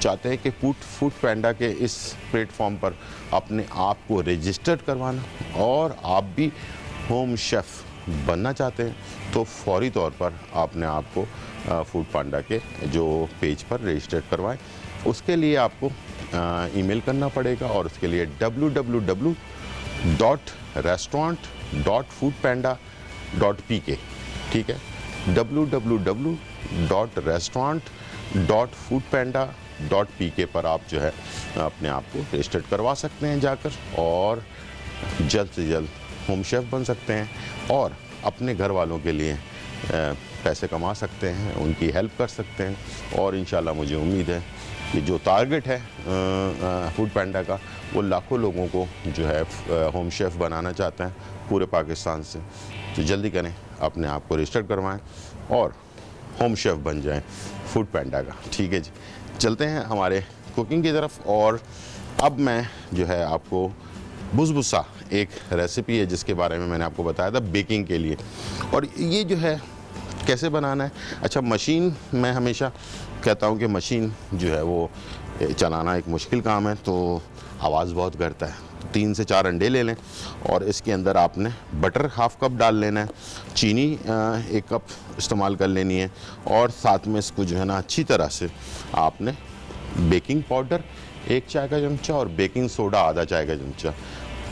Speaker 1: चाहते हैं कि फूड पैंडा के इस प्लेटफॉर्म पर अपने आप को रजिस्टर्ड करवाना, और आप भी होम शेफ़ बनना चाहते हैं, तो फौरी तौर पर अपने आप को फूड पैंडा के जो पेज पर रजिस्टर्ड करवाएं। उसके लिए आपको ईमेल करना पड़ेगा, और उसके लिए www.restaurant.foodpanda.pk, ठीक है, www.restaurant.foodpanda.pk पर आप जो है अपने आप को रजिस्टर्ड करवा सकते हैं जाकर, और जल्द से जल्द होम शेफ़ बन सकते हैं, और अपने घर वालों के लिए पैसे कमा सकते हैं, उनकी हेल्प कर सकते हैं। और इंशाल्लाह मुझे उम्मीद है कि जो टारगेट है फूड पैंडा का, वो लाखों लोगों को जो है होम शेफ़ बनाना चाहता है पूरे पाकिस्तान से। तो जल्दी करें, अपने आप को रजिस्टर करवाएं और होम शेफ़ बन जाएं फूड पैंडा का, ठीक है जी। चलते हैं हमारे कुकिंग की तरफ, और अब मैं जो है आपको बुसबुसा एक रेसिपी है जिसके बारे में मैंने आपको बताया था बेकिंग के लिए, और ये जो है कैसे बनाना है। अच्छा, मशीन, मैं हमेशा कहता हूँ कि मशीन जो है वो ये चलाना एक मुश्किल काम है, तो आवाज़ बहुत करता है। 3 से 4 अंडे ले लें और इसके अंदर आपने बटर हाफ कप डाल लेना है, चीनी 1 कप इस्तेमाल कर लेनी है, और साथ में इसको जो है ना अच्छी तरह से आपने बेकिंग पाउडर 1 चाय का चमचा और बेकिंग सोडा आधा चाय का चमचा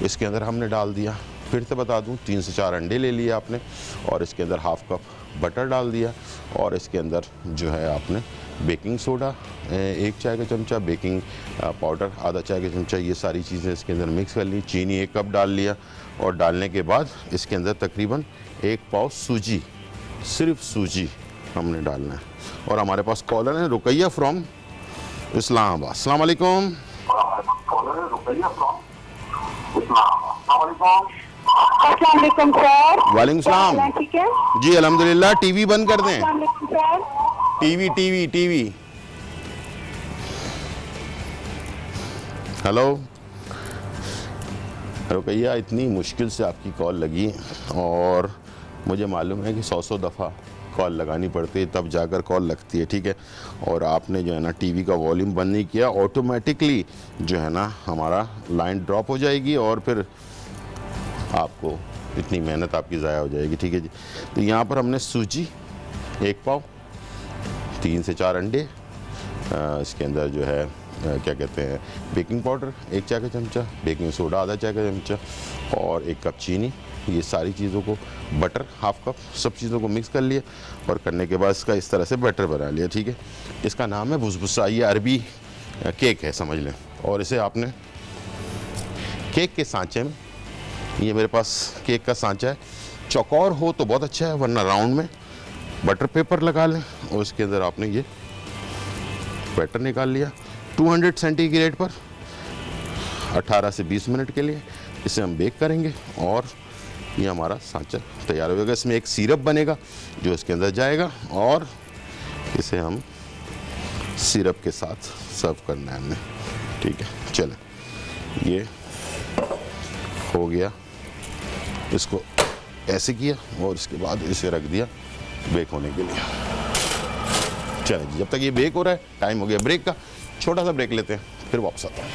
Speaker 1: इसके अंदर हमने डाल दिया। फिर से बता दूं, 3 से 4 अंडे ले लिए आपने और इसके अंदर हाफ कप बटर डाल दिया, और इसके अंदर जो है आपने बेकिंग सोडा 1 चाय का चमचा, बेकिंग पाउडर आधा चाय का चमचा, ये सारी चीज़ें इसके अंदर मिक्स कर ली। चीनी 1 कप डाल लिया, और डालने के बाद इसके अंदर तकरीबन 1 पाव सूजी, सिर्फ सूजी हमने डालना है। और हमारे पास कॉलर है रुकैया फ्रॉम इस्लामाबाद। अस्सलाम वालेकुम।
Speaker 2: अस्सलाम वालेकुम सर।
Speaker 1: वालेकुम सलाम।
Speaker 2: ठीक है
Speaker 1: जी अल्हम्दुलिल्लाह। टीवी बंद कर दें।
Speaker 2: अस्सलाम वालेकुम सर।
Speaker 1: टीवी। हेलो रुकैया, इतनी मुश्किल से आपकी कॉल लगी और मुझे मालूम है कि 100 दफ़ा कॉल लगानी पड़ती है तब जाकर कॉल लगती है, ठीक है। और आपने जो है ना टीवी का वॉल्यूम बंद नहीं किया, ऑटोमेटिकली जो है ना हमारा लाइन ड्रॉप हो जाएगी और फिर आपको इतनी मेहनत आपकी ज़ाया हो जाएगी, ठीक है जी। तो यहाँ पर हमने सूजी 1 पाव, 3 से 4 अंडे, इसके अंदर जो है क्या कहते हैं बेकिंग पाउडर 1 चाय का चमचा, बेकिंग सोडा आधा चाय का चमचा और 1 कप चीनी, ये सारी चीज़ों को, बटर हाफ कप, सब चीज़ों को मिक्स कर लिए और करने के बाद इसका इस तरह से बैटर बना लिया, ठीक है। इसका नाम है बुसबुसा, ये अरबी केक है समझ लें। और इसे आपने केक के सांचे में, ये मेरे पास केक का सांचा है, चौकोर हो तो बहुत अच्छा है, वरना राउंड में बटर पेपर लगा लें और उसके अंदर आपने ये बैटर निकाल लिया। 200 सेंटीग्रेड पर 18 से 20 मिनट के लिए इसे हम बेक करेंगे और ये हमारा सांचा तैयार हो जाएगा। इसमें एक सिरप बनेगा जो इसके अंदर जाएगा और इसे हम सिरप के साथ सर्व करना है हमने, ठीक है। चलें, ये हो गया, इसको ऐसे किया और इसके बाद इसे रख दिया बेक होने के लिए। चलें जी, जब तक ये बेक हो रहा है टाइम हो गया ब्रेक का, छोटा सा ब्रेक लेते हैं फिर वापस आता हूँ।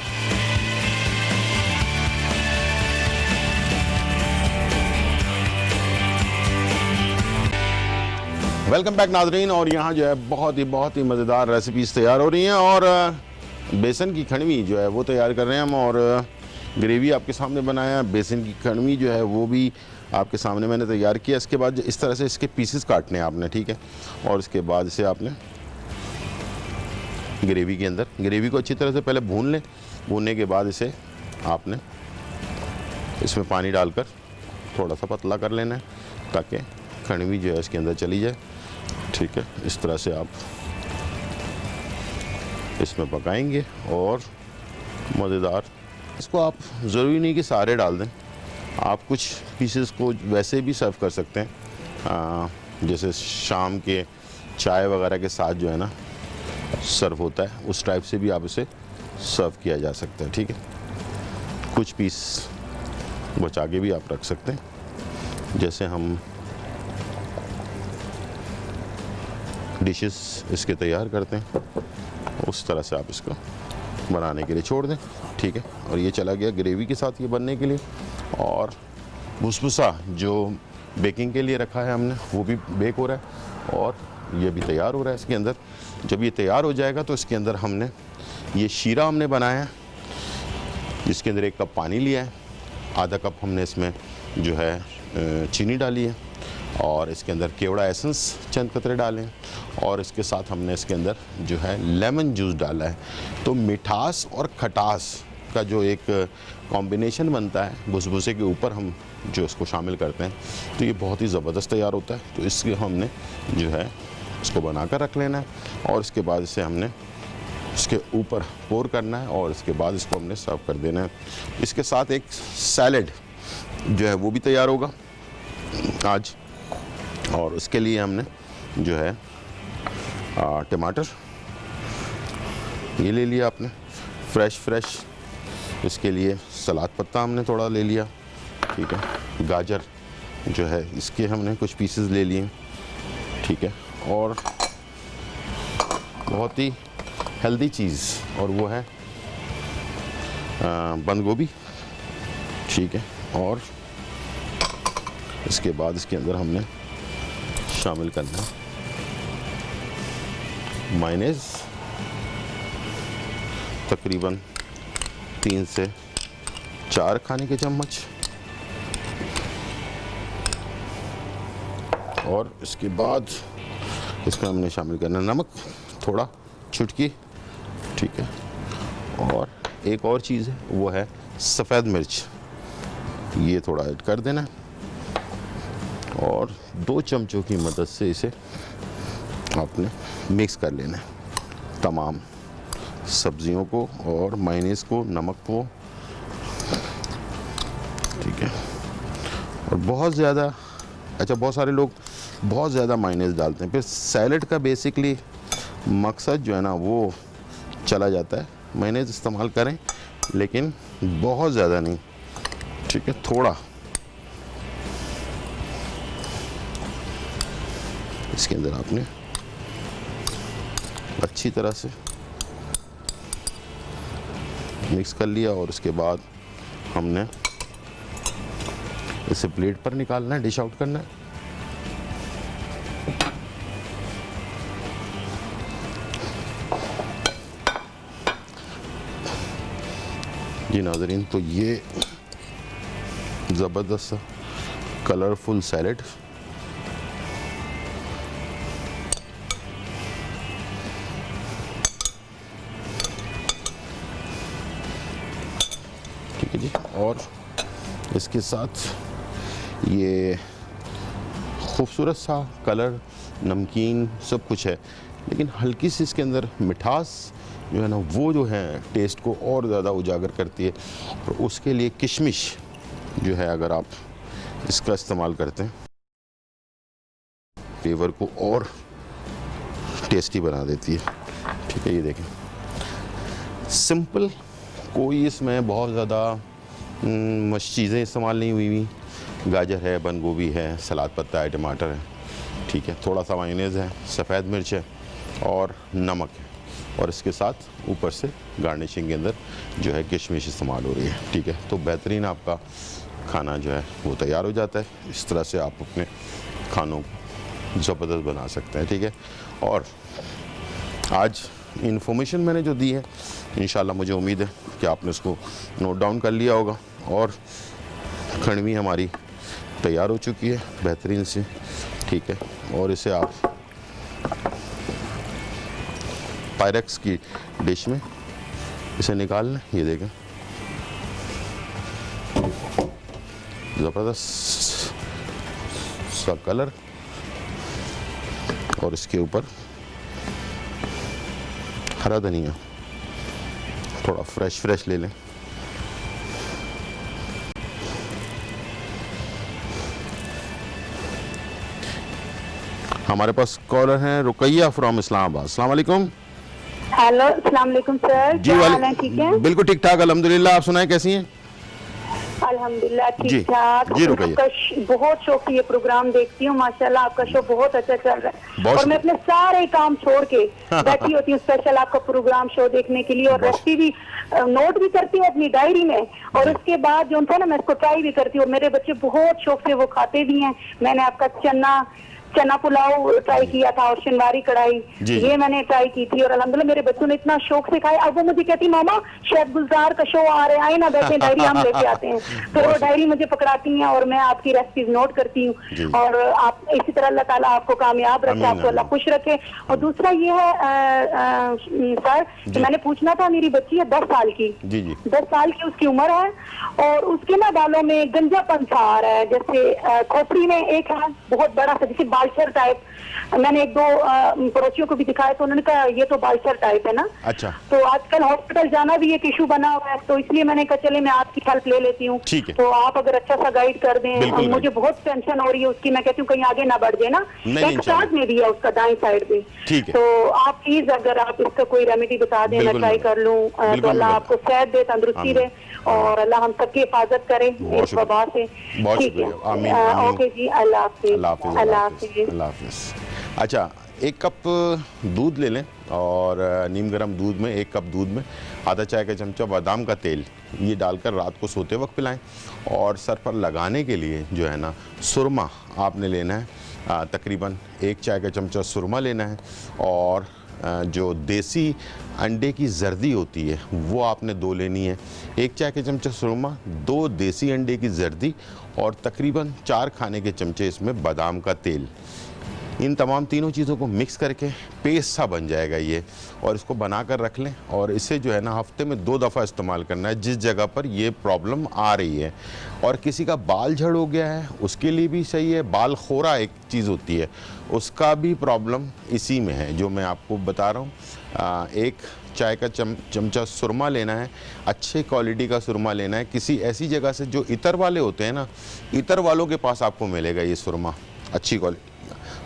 Speaker 1: वेलकम बैक नाजरीन। और यहाँ जो है बहुत ही मज़ेदार रेसिपीज़ तैयार हो रही हैं और बेसन की खड़वी जो है वो तैयार कर रहे हैं हम, और ग्रेवी आपके सामने बनाया। बेसन की खड़वी जो है वो भी आपके सामने मैंने तैयार किया। इसके बाद इस तरह से इसके पीसेस काटने हैं आपने, ठीक है। और इसके बाद इसे आपने ग्रेवी के अंदर, ग्रेवी को अच्छी तरह से पहले भून लें, भूनने के बाद इसे आपने इसमें पानी डालकर थोड़ा सा पतला कर लेना है ताकि खड़वी जो है इसके अंदर चली जाए, ठीक है। इस तरह से आप इसमें पकाएंगे और मज़ेदार। इसको आप ज़रूरी नहीं कि सारे डाल दें, आप कुछ पीसेस को वैसे भी सर्व कर सकते हैं, जैसे शाम के चाय वगैरह के साथ जो है ना सर्व होता है, उस टाइप से भी आप इसे सर्व किया जा सकता है, ठीक है। कुछ पीस बचा के भी आप रख सकते हैं, जैसे हम डिशेस इसके तैयार करते हैं उस तरह से आप इसको बनाने के लिए छोड़ दें, ठीक है। और ये चला गया ग्रेवी के साथ ये बनने के लिए, और बुसबुसा जो बेकिंग के लिए रखा है हमने वो भी बेक हो रहा है और ये भी तैयार हो रहा है। इसके अंदर जब ये तैयार हो जाएगा तो इसके अंदर हमने ये शीरा हमने बनाया है, जिसके अंदर 1 कप पानी लिया है, आधा कप हमने इसमें जो है चीनी डाली है और इसके अंदर केवड़ा एसेंस चंद कतरे डाले हैं और इसके साथ हमने इसके अंदर जो है लेमन जूस डाला है। तो मिठास और खटास का जो एक कॉम्बिनेशन बनता है बुसबुसे के ऊपर हम जो इसको शामिल करते हैं, तो ये बहुत ही ज़बरदस्त तैयार होता है। तो इसके हमने जो है इसको बनाकर रख लेना है और इसके बाद इसे हमने इसके ऊपर पोर करना है और इसके बाद इसको हमने सर्व कर देना है। इसके साथ एक सैलेड जो है वो भी तैयार होगा आज, और उसके लिए हमने जो है टमाटर ये ले लिया आपने फ्रेश, इसके लिए सलाद पत्ता हमने थोड़ा ले लिया, ठीक है। गाजर जो है इसके हमने कुछ पीसेस ले लिए, ठीक है। और बहुत ही हेल्दी चीज़, और वो है बंद गोभी, ठीक है। और इसके बाद इसके अंदर हमने शामिल करना है मायनेज़, तकरीबन 3 से 4 खाने के चम्मच, और इसके बाद इसमें हमने शामिल करना नमक, थोड़ा चुटकी, ठीक है। और एक और चीज़ है वो है सफ़ेद मिर्च, ये थोड़ा ऐड कर देना, और 2 चमचों की मदद से इसे आपने मिक्स कर लेना है, तमाम सब्जियों को और मायनेज़ को, नमक को, ठीक है। और बहुत ज़्यादा, अच्छा बहुत सारे लोग बहुत ज़्यादा मायनेज़ डालते हैं, फिर सैलड का बेसिकली मकसद जो है ना वो चला जाता है। मायनेज़ इस्तेमाल करें लेकिन बहुत ज़्यादा नहीं, ठीक है। थोड़ा इसके अंदर आपने अच्छी तरह से मिक्स कर लिया, और उसके बाद हमने इसे प्लेट पर निकालना है, डिश आउट करना है। जी नाज़रीन, तो ये ज़बरदस्त कलरफुल सैलेड ठीक है जी। और इसके साथ ये खूबसूरत सा कलर, नमकीन सब कुछ है, लेकिन हल्की सी इसके अंदर मिठास जो है ना वो जो है टेस्ट को और ज़्यादा उजागर करती है। और उसके लिए किशमिश जो है अगर आप इसका इस्तेमाल करते हैं, फ्लेवर को और टेस्टी बना देती है, ठीक है। ये देखें, सिंपल, कोई इसमें बहुत ज़्यादा चीज़ें इस्तेमाल नहीं हुई हुई। गाजर है, बंद गोभी है, सलाद पत्ता है, टमाटर है, ठीक है। थोड़ा सा मायोनेज़ है, सफ़ेद मिर्च है और नमक है, और इसके साथ ऊपर से गार्निशिंग के अंदर जो है किशमिश इस्तेमाल हो रही है, ठीक है। तो बेहतरीन आपका खाना जो है वो तैयार हो जाता है। इस तरह से आप अपने खानों को ज़बरदस्त बना सकते हैं, ठीक है। और आज इन्फॉर्मेशन मैंने जो दी है, इंशाल्लाह मुझे उम्मीद है कि आपने उसको नोट डाउन कर लिया होगा, और खंडवी हमारी तैयार हो चुकी है बेहतरीन से, ठीक है। और इसे आप पायरेक्स की डिश में इसे निकाल लें। ये देखें, ज़बरदस्त सा कलर, और इसके ऊपर हरा धनिया, थोड़ा फ्रेश ले लें। हमारे पास कॉलर हैं रुकैया फ्रॉम इस्लामाबाद। अस्सलाम वालेकुम।
Speaker 2: हेलो, अस्सलाम वालेकुम सर,
Speaker 1: जी
Speaker 2: क्या हाल
Speaker 1: वाले
Speaker 2: है? ठीक है,
Speaker 1: बिल्कुल ठीक ठाक अल्हम्दुलिल्लाह। आप सुनाएं कैसी हैं?
Speaker 2: अल्हम्दुलिल्लाह
Speaker 1: जी,
Speaker 2: ठीक ठाक।
Speaker 1: जी, रुकैया।
Speaker 2: आपका बहुत शौक से ये प्रोग्राम देखती हूँ, माशाल्लाह आपका शो बहुत अच्छा चल रहा है।
Speaker 1: बहुत
Speaker 2: और मैं अपने सारे काम छोड़ के बैठी होती हूँ स्पेशल आपका प्रोग्राम शो देखने के लिए, और रेसिपी भी नोट भी करती हूँ अपनी डायरी में, और उसके बाद जो था ना मैं इसको ट्राई भी करती हूँ। मेरे बच्चे बहुत शौक से वो खाते भी हैं। मैंने आपका चना पुलाव ट्राई किया था, और शनवारी कढ़ाई ये मैंने ट्राई की थी, और अल्हम्दुलिल्लाह मेरे बच्चों ने इतना शौक से खाया। अब वो मुझे कहती, मामा शेफ गुलजार का शो आ रहा है, आए ना बैठे, डायरी हम लेके आते हैं। फिर वो डायरी मुझे पकड़ाती हैं, और मैं आपकी रेसिपीज नोट करती हूँ। और आप इसी तरह अल्लाह ताला आपको कामयाब रखे, आपको अल्लाह खुश रखे। और दूसरा ये है सर, मैंने पूछना था, मेरी बच्ची है 10 साल की, 10 साल की उसकी उम्र है, और उसके ना बालों में गंजापन सा आ रहा है, जैसे खोपड़ी में एक है बहुत बड़ा सा, जैसे बाल्सर टाइप। मैंने 1-2 पड़ोसियों को भी दिखाया, तो उन्होंने कहा ये तो बाल्सर टाइप है ना।
Speaker 1: अच्छा।
Speaker 2: तो आजकल हॉस्पिटल जाना भी एक इशू बना हुआ है, तो इसलिए मैंने कहा चले मैं आपकी हेल्प ले लेती हूँ। तो आप अगर अच्छा सा गाइड कर दें, मुझे बहुत टेंशन हो रही है उसकी, मैं कहती हूँ कहीं आगे ना बढ़ जाए ना। एक चार्ज में भी है उसका दाएं साइड में, तो आप प्लीज अगर आप इसका कोई रेमेडी बता दें, मैं ट्राई कर लूँ, तो अल्लाह आपको सेहत दे, तंदुरुस्ती दे, और अल्लाह हम सबकी हिफाजत करे इस वबा से। ठीक है, ओके जी, अल्लाह हाफिज।
Speaker 1: अच्छा, 1 कप दूध ले लें और नीम गर्म दूध में, 1 कप दूध में आधा चाय का चमचा बादाम का तेल ये डालकर रात को सोते वक्त पिलाएं। और सर पर लगाने के लिए जो है ना सुरमा आपने लेना है, तकरीबन 1 चाय का चमचा सुरमा लेना है। और जो देसी अंडे की जर्दी होती है वो आपने 2 लेनी है। 1 चाय के चमचा सुरमा, 2 देसी अंडे की जर्दी और तकरीबन 4 खाने के चमचे इसमें बादाम का तेल। इन तमाम तीनों चीज़ों को मिक्स करके पेस्ट सा बन जाएगा ये, और इसको बना कर रख लें। और इसे जो है ना हफ्ते में 2 दफ़ा इस्तेमाल करना है जिस जगह पर ये प्रॉब्लम आ रही है। और किसी का बाल झड़ हो गया है उसके लिए भी सही है। बाल खोरा एक चीज़ होती है, उसका भी प्रॉब्लम इसी में है जो मैं आपको बता रहा हूँ। 1 चाय का चमचा सुरमा लेना है, अच्छे क्वालिटी का सुरमा लेना है, किसी ऐसी जगह से जो इतर वाले होते हैं ना, इतर वालों के पास आपको मिलेगा ये सुरमा, अच्छी क्वालिटी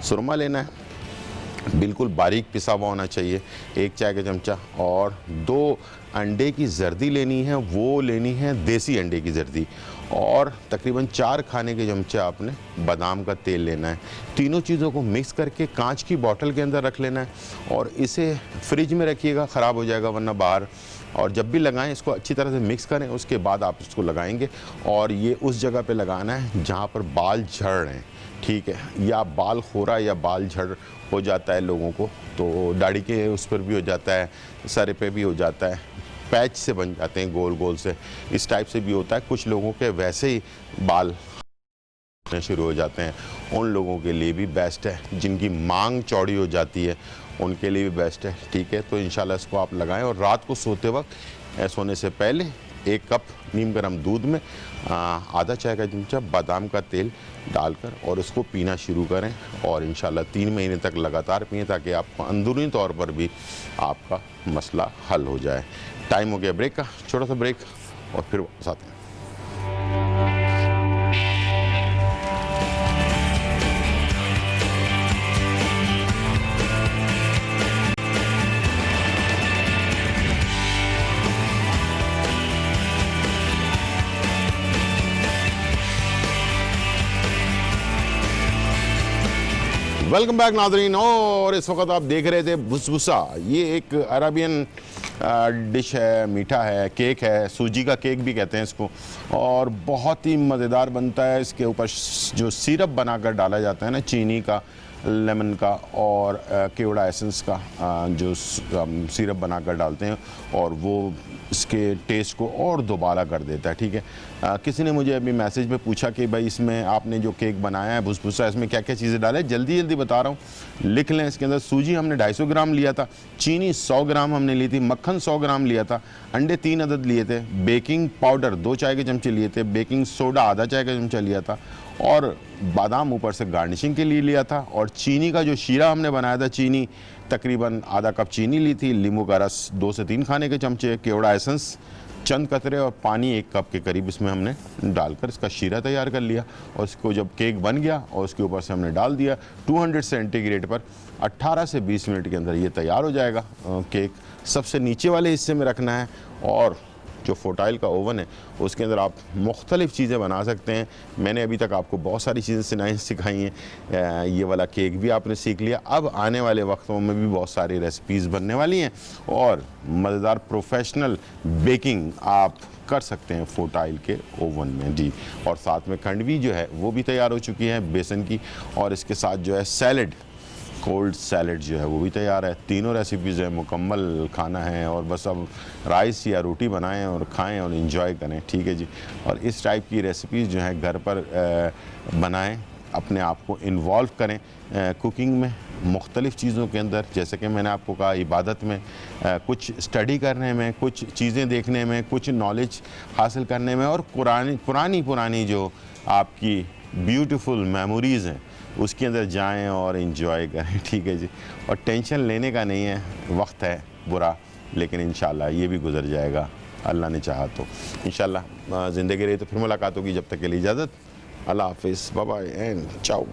Speaker 1: सुरमा लेना है। बिल्कुल बारीक पिसा हुआ होना चाहिए 1 चाय का चमचा। और 2 अंडे की जर्दी लेनी है, वो लेनी है देसी अंडे की जर्दी। और तकरीबन 4 खाने के चमचे आपने बादाम का तेल लेना है। तीनों चीज़ों को मिक्स करके कांच की बोतल के अंदर रख लेना है और इसे फ्रिज में रखिएगा, ख़राब हो जाएगा वरना बाहर। और जब भी लगाएं इसको अच्छी तरह से मिक्स करें, उसके बाद आप इसको लगाएंगे। और ये उस जगह पे लगाना है जहाँ पर बाल झड़ रहे हैं, ठीक है, या बाल खोरा या बाल झड़ हो जाता है लोगों को, तो दाढ़ी के उस पर भी हो जाता है, सर पे भी हो जाता है, पैच से बन जाते हैं गोल गोल से, इस टाइप से भी होता है। कुछ लोगों के वैसे ही बाल शुरू हो जाते हैं, उन लोगों के लिए भी बेस्ट है। जिनकी मांग चौड़ी हो जाती है उनके लिए भी बेस्ट है, ठीक है। तो इंशाल्लाह इसको आप लगाएं और रात को सोते वक्त सोने से पहले 1 कप नीम गर्म दूध में आधा चाय का चमचा बादाम का तेल डालकर और उसको पीना शुरू करें। और इंशाल्लाह 3 महीने तक लगातार पिएं ताकि आपको अंदरूनी तौर पर भी आपका मसला हल हो जाए। टाइम हो गया ब्रेक का, छोटा सा ब्रेक और फिर वापस आते हैं। वेलकम बैक नाज़रीन। और इस वक्त आप देख रहे थे भुसभुसा। ये एक अरबियन डिश है, मीठा है, केक है, सूजी का केक भी कहते हैं इसको, और बहुत ही मज़ेदार बनता है। इसके ऊपर जो सिरप बनाकर डाला जाता है ना, चीनी का, लेमन का और केवड़ा एसेंस का जो सिरप बनाकर डालते हैं, और वो इसके टेस्ट को और दोबारा कर देता है, ठीक है। किसी ने मुझे अभी मैसेज में पूछा कि भाई इसमें आपने जो केक बनाया है भुसभुसा, इसमें क्या क्या चीज़ें डालें। जल्दी जल्दी बता रहा हूँ, लिख लें। इसके अंदर सूजी हमने 250 ग्राम लिया था, चीनी 100 ग्राम हमने ली थी, मक्खन 100 ग्राम लिया था, अंडे 3 अदद लिए थे, बेकिंग पाउडर 2 चाय के चमचे लिए थे, बेकिंग सोडा आधा चाय का चमचा लिया था, और बादाम ऊपर से गार्निशिंग के लिए लिया था। और चीनी का जो शीरा हमने बनाया था, चीनी तकरीबन आधा कप चीनी ली थी, नींबू का रस 2 से 3 खाने के चमचे, केवड़ा एसेंस चंद कतरे और पानी 1 कप के करीब इसमें हमने डालकर इसका शीरा तैयार कर लिया। और इसको जब केक बन गया और उसके ऊपर से हमने डाल दिया 200 सेंटीग्रेड पर 18 से 20 मिनट के अंदर ये तैयार हो जाएगा। केक सबसे नीचे वाले हिस्से में रखना है, और जो फोटाइल का ओवन है उसके अंदर आप मुख्तलिफ़ चीज़ें बना सकते हैं। मैंने अभी तक आपको बहुत सारी चीज़ें सिखाई हैं, ये वाला केक भी आपने सीख लिया। अब आने वाले वक्तों में भी बहुत सारी रेसिपीज़ बनने वाली हैं और मज़ेदार प्रोफेशनल बेकिंग आप कर सकते हैं फोटाइल के ओवन में जी। और साथ में खंडवी जो है वो भी तैयार हो चुकी है बेसन की, और इसके साथ जो है सैलड, कोल्ड सैलड जो है वो भी तैयार है। तीनों रेसिपीज़ जो है मुकम्मल खाना है, और बस अब राइस या रोटी बनाएं और खाएं और इन्जॉय करें, ठीक है जी। और इस टाइप की रेसिपीज़ जो है घर पर बनाएं, अपने आप को इन्वॉल्व करें कुकिंग में, मुख्तलिफ़ चीज़ों के अंदर। जैसे कि मैंने आपको कहा, इबादत में, कुछ स्टडी करने में, कुछ चीज़ें देखने में, कुछ नॉलेज हासिल करने में, और पुरानी जो आपकी ब्यूटीफुल मेमोरीज़ हैं उसके अंदर जाएं और इन्जॉय करें, ठीक है जी। और टेंशन लेने का नहीं है, वक्त है बुरा, लेकिन इंशाल्लाह ये भी गुजर जाएगा, अल्लाह ने चाहा तो। इंशाल्लाह ज़िंदगी रही तो फिर मुलाकात होगी। जब तक के लिए इजाज़त, अल्लाह हाफिज़, बाय बाय एंड चाओ।